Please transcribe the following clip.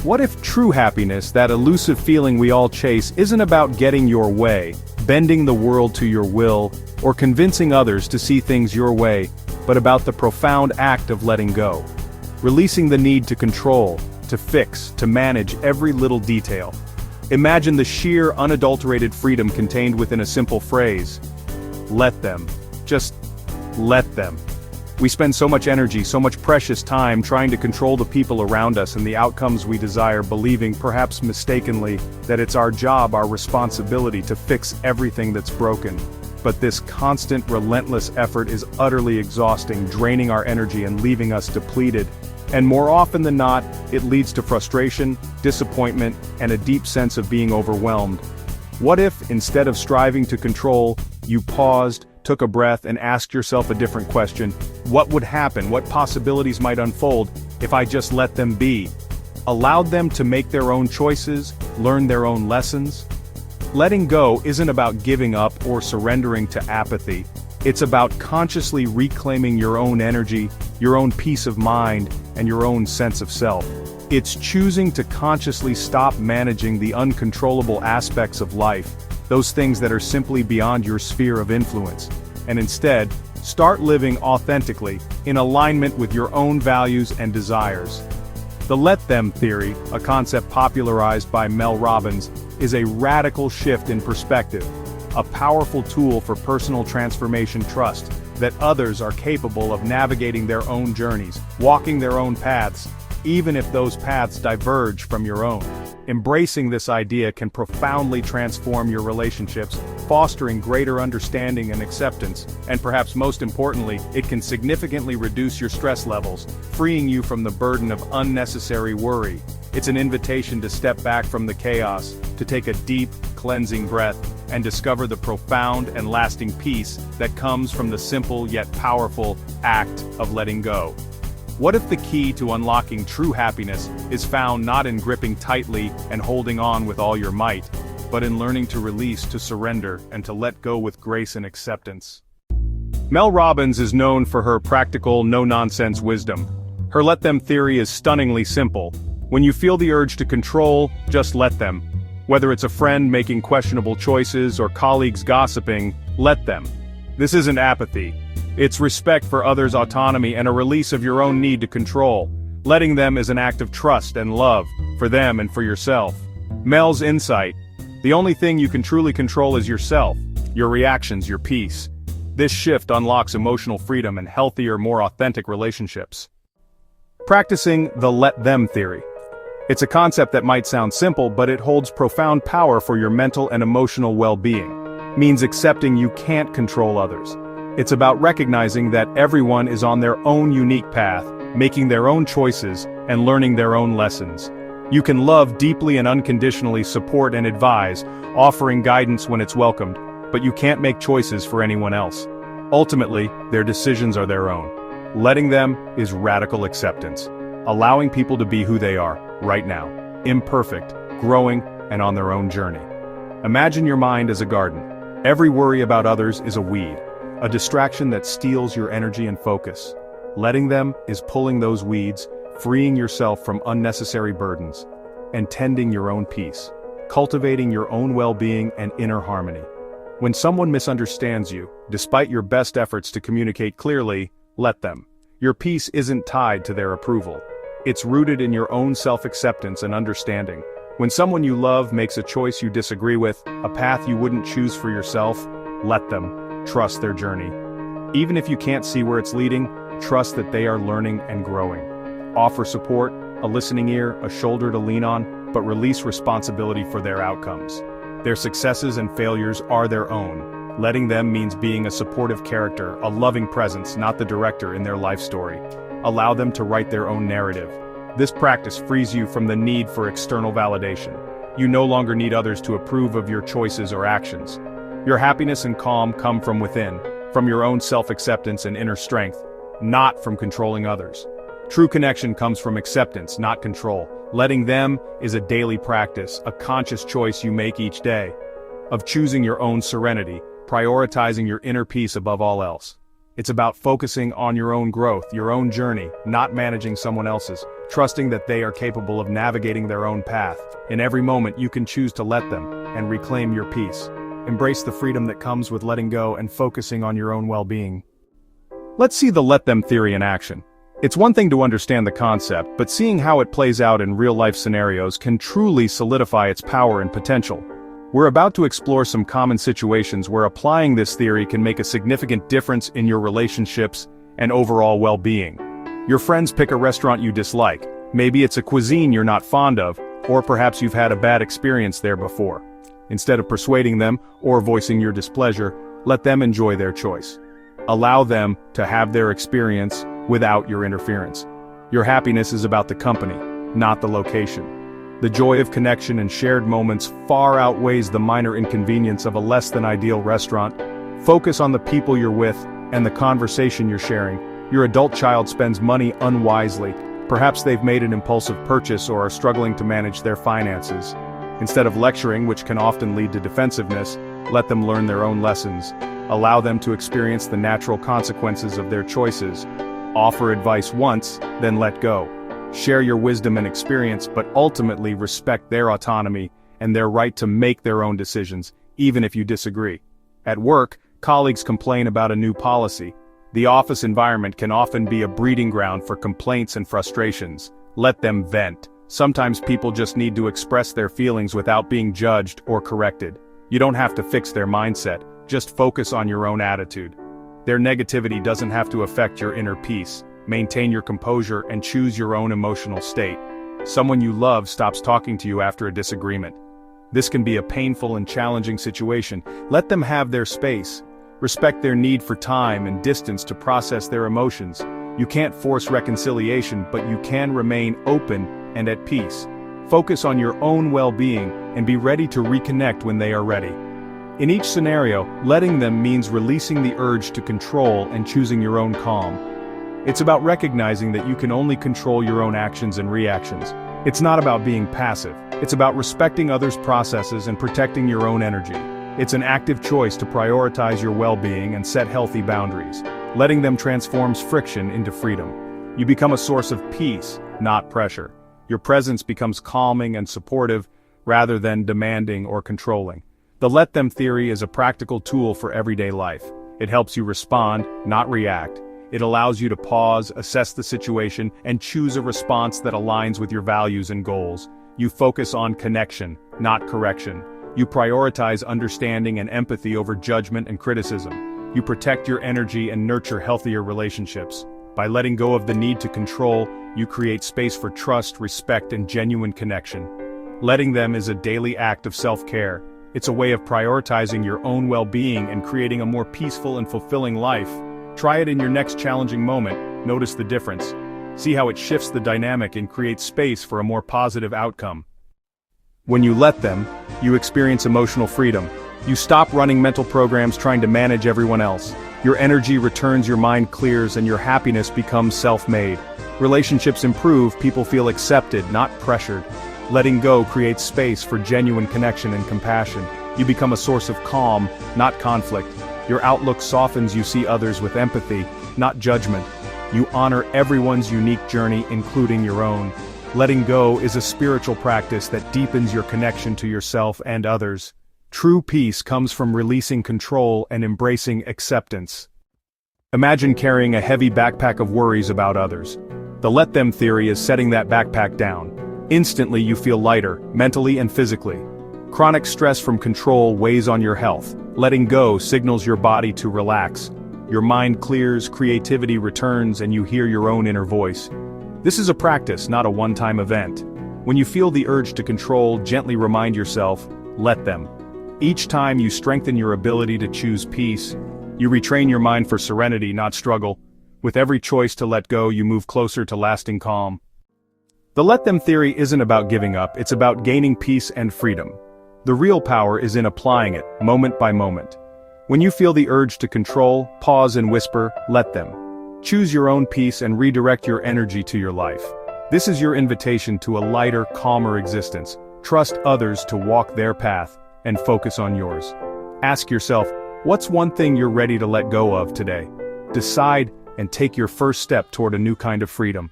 What if true happiness, that elusive feeling we all chase, isn't about getting your way, bending the world to your will, or convincing others to see things your way, but about the profound act of letting go? Releasing the need to control, to fix, to manage every little detail. Imagine the sheer, unadulterated freedom contained within a simple phrase. Let them. Just let them. We spend so much energy, so much precious time trying to control the people around us and the outcomes we desire, believing, perhaps mistakenly, that it's our job, our responsibility to fix everything that's broken. But this constant, relentless effort is utterly exhausting, draining our energy and leaving us depleted. And more often than not, it leads to frustration, disappointment, and a deep sense of being overwhelmed. What if, instead of striving to control, you paused, took a breath, and asked yourself a different question? What would happen? What possibilities might unfold if I just let them be? Allowed them to make their own choices, learn their own lessons? Letting go isn't about giving up or surrendering to apathy. It's about consciously reclaiming your own energy, your own peace of mind, and your own sense of self. It's choosing to consciously stop managing the uncontrollable aspects of life, those things that are simply beyond your sphere of influence, and instead, start living authentically, in alignment with your own values and desires. The let them theory, a concept popularized by Mel Robbins, is a radical shift in perspective, a powerful tool for personal transformation. Trust that others are capable of navigating their own journeys, walking their own paths, even if those paths diverge from your own. Embracing this idea can profoundly transform your relationships, fostering greater understanding and acceptance, and perhaps most importantly, it can significantly reduce your stress levels, freeing you from the burden of unnecessary worry. It's an invitation to step back from the chaos, to take a deep, cleansing breath, and discover the profound and lasting peace that comes from the simple yet powerful act of letting go. What if the key to unlocking true happiness is found not in gripping tightly and holding on with all your might, but in learning to release, to surrender, and to let go with grace and acceptance? Mel Robbins is known for her practical, no-nonsense wisdom. Her let them theory is stunningly simple. When you feel the urge to control, just let them. Whether it's a friend making questionable choices or colleagues gossiping, let them. This isn't apathy. It's respect for others' autonomy and a release of your own need to control. Letting them is an act of trust and love, for them and for yourself. Mel's insight: the only thing you can truly control is yourself, your reactions, your peace. This shift unlocks emotional freedom and healthier, more authentic relationships. Practicing the let them theory. It's a concept that might sound simple, but it holds profound power for your mental and emotional well-being. Means accepting you can't control others. It's about recognizing that everyone is on their own unique path, making their own choices, and learning their own lessons. You can love deeply and unconditionally, support and advise, offering guidance when it's welcomed, but you can't make choices for anyone else. Ultimately, their decisions are their own. Letting them is radical acceptance, allowing people to be who they are, right now, imperfect, growing, and on their own journey. Imagine your mind as a garden. Every worry about others is a weed, a distraction that steals your energy and focus. Letting them is pulling those weeds, freeing yourself from unnecessary burdens, and tending your own peace, cultivating your own well-being and inner harmony. When someone misunderstands you, despite your best efforts to communicate clearly, let them. Your peace isn't tied to their approval. It's rooted in your own self-acceptance and understanding. When someone you love makes a choice you disagree with, a path you wouldn't choose for yourself, let them. Trust their journey. Even if you can't see where it's leading, trust that they are learning and growing. Offer support, a listening ear, a shoulder to lean on, but release responsibility for their outcomes. Their successes and failures are their own. Letting them means being a supportive character, a loving presence, not the director in their life story. Allow them to write their own narrative. This practice frees you from the need for external validation. You no longer need others to approve of your choices or actions. Your happiness and calm come from within, from your own self-acceptance and inner strength, not from controlling others. True connection comes from acceptance, not control. Letting them is a daily practice, a conscious choice you make each day, of choosing your own serenity, prioritizing your inner peace above all else. It's about focusing on your own growth, your own journey, not managing someone else's. trusting that they are capable of navigating their own path. In every moment, you can choose to let them and reclaim your peace. Embrace the freedom that comes with letting go and focusing on your own well-being. Let's see the let them theory in action. It's one thing to understand the concept, but seeing how it plays out in real-life scenarios can truly solidify its power and potential. We're about to explore some common situations where applying this theory can make a significant difference in your relationships and overall well-being. Your friends pick a restaurant you dislike. Maybe it's a cuisine you're not fond of, or perhaps you've had a bad experience there before. Instead of persuading them or voicing your displeasure, let them enjoy their choice. Allow them to have their experience without your interference. Your happiness is about the company, not the location. The joy of connection and shared moments far outweighs the minor inconvenience of a less-than-ideal restaurant. Focus on the people you're with and the conversation you're sharing. Your adult child spends money unwisely. Perhaps they've made an impulsive purchase or are struggling to manage their finances. Instead of lecturing, which can often lead to defensiveness, let them learn their own lessons. Allow them to experience the natural consequences of their choices. Offer advice once, then let go. Share your wisdom and experience, but ultimately respect their autonomy and their right to make their own decisions, even if you disagree. At work, colleagues complain about a new policy. The office environment can often be a breeding ground for complaints and frustrations. Let them vent. Sometimes people just need to express their feelings without being judged or corrected. You don't have to fix their mindset, just focus on your own attitude. Their negativity doesn't have to affect your inner peace. Maintain your composure and choose your own emotional state. Someone you love stops talking to you after a disagreement. This can be a painful and challenging situation. Let them have their space. Respect their need for time and distance to process their emotions. You can't force reconciliation, but you can remain open and at peace. Focus on your own well-being and be ready to reconnect when they are ready. In each scenario, letting them means releasing the urge to control and choosing your own calm. It's about recognizing that you can only control your own actions and reactions. It's not about being passive. It's about respecting others' processes and protecting your own energy. It's an active choice to prioritize your well-being and set healthy boundaries. Letting them transforms friction into freedom. You become a source of peace, not pressure. Your presence becomes calming and supportive, rather than demanding or controlling. The let them theory is a practical tool for everyday life. It helps you respond, not react. It allows you to pause, assess the situation, and choose a response that aligns with your values and goals. You focus on connection, not correction. You prioritize understanding and empathy over judgment and criticism. You protect your energy and nurture healthier relationships. By letting go of the need to control, you create space for trust, respect, and genuine connection. Letting them is a daily act of self-care. It's a way of prioritizing your own well-being and creating a more peaceful and fulfilling life. Try it in your next challenging moment. Notice the difference. See how it shifts the dynamic and creates space for a more positive outcome. When you let them, you experience emotional freedom. You stop running mental programs trying to manage everyone else. Your energy returns, your mind clears, and your happiness becomes self-made. Relationships improve, people feel accepted, not pressured. Letting go creates space for genuine connection and compassion. You become a source of calm, not conflict. Your outlook softens, you see others with empathy, not judgment. You honor everyone's unique journey, including your own. Letting go is a spiritual practice that deepens your connection to yourself and others. True peace comes from releasing control and embracing acceptance. Imagine carrying a heavy backpack of worries about others. The let them theory is setting that backpack down. Instantly you feel lighter, mentally and physically. Chronic stress from control weighs on your health. Letting go signals your body to relax. Your mind clears, creativity returns, and you hear your own inner voice. This is a practice, not a one-time event. When you feel the urge to control, gently remind yourself, let them. Each time you strengthen your ability to choose peace. You retrain your mind for serenity, not struggle. With every choice to let go, you move closer to lasting calm. The let them theory isn't about giving up, it's about gaining peace and freedom. The real power is in applying it, moment by moment. When you feel the urge to control, pause and whisper, let them. Choose your own peace and redirect your energy to your life. This is your invitation to a lighter, calmer existence. Trust others to walk their path, and focus on yours. Ask yourself, what's one thing you're ready to let go of today? Decide and take your first step toward a new kind of freedom.